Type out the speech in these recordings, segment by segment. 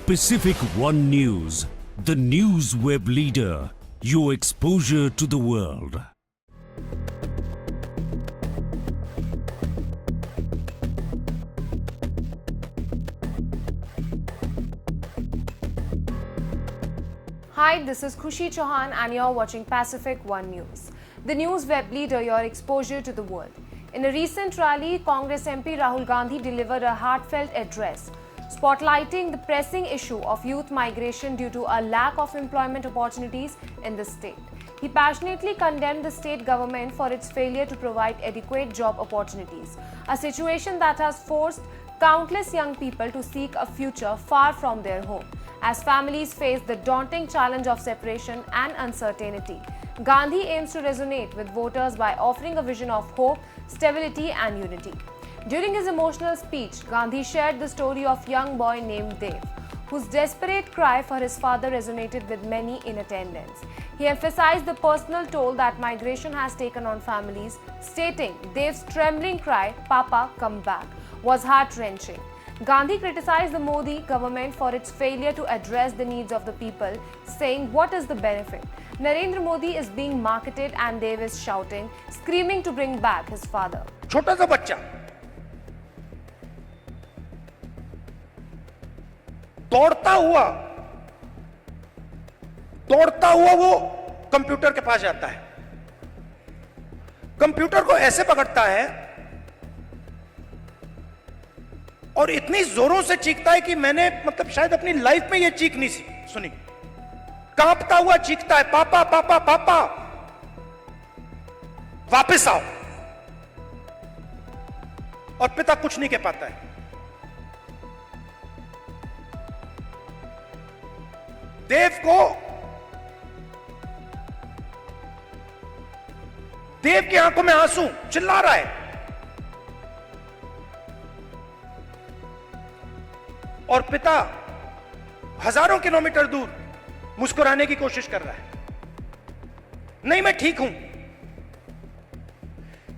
Pacific One News, the news web leader, your exposure to the world. Hi, this is Khushi Chauhan and you're watching Pacific One News, the news web leader, your exposure to the world. In a recent rally, Congress MP Rahul Gandhi delivered a heartfelt address, spotlighting the pressing issue of youth migration due to a lack of employment opportunities in the state. He passionately condemned the state government for its failure to provide adequate job opportunities, a situation that has forced countless young people to seek a future far from their home, as families face the daunting challenge of separation and uncertainty. Gandhi aims to resonate with voters by offering a vision of hope, stability and unity. During his emotional speech, Gandhi shared the story of a young boy named Dev, whose desperate cry for his father resonated with many in attendance. He emphasized the personal toll that migration has taken on families, stating Dev's trembling cry, "Papa, come back," was heart-wrenching. Gandhi criticized the Modi government for its failure to address the needs of the people, saying, "What is the benefit? Narendra Modi is being marketed and Dev is shouting, screaming to bring back his father." छोटा सा बच्चा दौड़ता हुआ वो computer के पास जाता है, computer को ऐसे पकड़ता है और इतनी जोरों से चीखता है कि मैंने शायद अपनी लाइफ में ये चीख नहीं सुनी। कांपता हुआ चीखता है, "पापा पापा पापा वापस आओ।" और पिता कुछ नहीं कह पाता है। देव की आंखों में आंसू, चिल्ला रहा है। और पिता हजारों किलोमीटर दूर मुस्कुराने की कोशिश कर रहा है, "नहीं, मैं ठीक हूं।"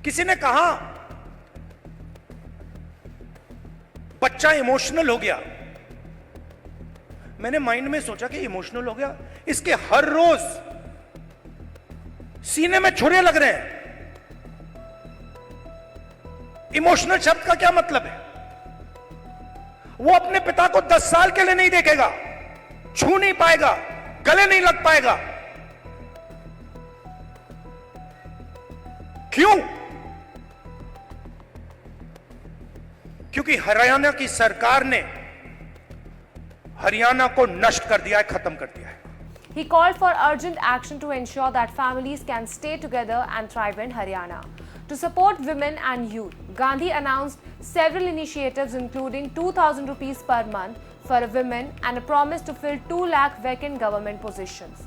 किसी ने कहा बच्चा इमोशनल हो गया। मैंने माइंड में सोचा कि इमोशनल हो गया, इसके हर रोज सीने में छुरे लग रहे हैं। इमोशनल शब्द का क्या मतलब है? वो अपने पिता को 10 साल के लिए नहीं देखेगा, छू नहीं पाएगा, गले नहीं लग पाएगा। क्यों? क्योंकि हरियाणा की सरकार ने हरियाणा को नष्ट कर दिया है, खत्म कर दिया है। He called for urgent action to ensure that families can stay together and thrive in Haryana. To support women and youth, Gandhi announced several initiatives including 2,000 rupees per month for women and a promise to fill 2 lakh vacant government positions.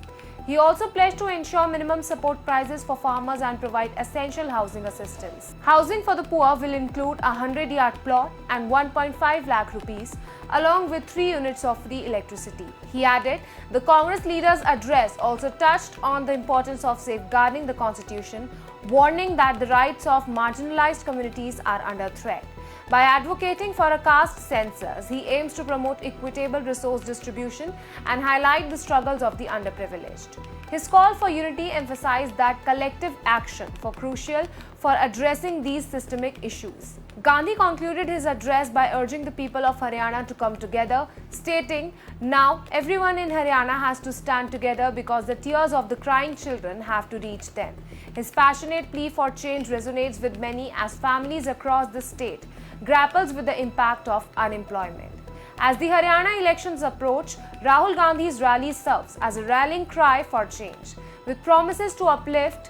He also pledged to ensure minimum support prices for farmers and provide essential housing assistance. Housing for the poor will include a 100-yard plot and 1.5 lakh rupees, along with 3 units of free electricity. He added, the Congress leader's address also touched on the importance of safeguarding the constitution, warning that the rights of marginalized communities are under threat. By advocating for a caste census, he aims to promote equitable resource distribution and highlight the struggles of the underprivileged. His call for unity emphasized that collective action was crucial for addressing these systemic issues. Gandhi concluded his address by urging the people of Haryana to come together, stating, "Now everyone in Haryana has to stand together because the tears of the crying children have to reach them." His passionate plea for change resonates with many as families across the state grapples with the impact of unemployment. As the Haryana elections approach, Rahul Gandhi's rally serves as a rallying cry for change, with promises to uplift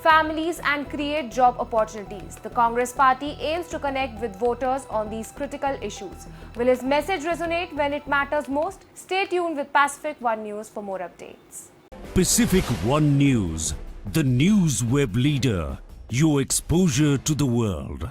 families and create job opportunities. The Congress party aims to connect with voters on these critical issues. Will his message resonate when it matters most? Stay tuned with Pacific One News for more updates. Pacific One News, the news web leader, your exposure to the world.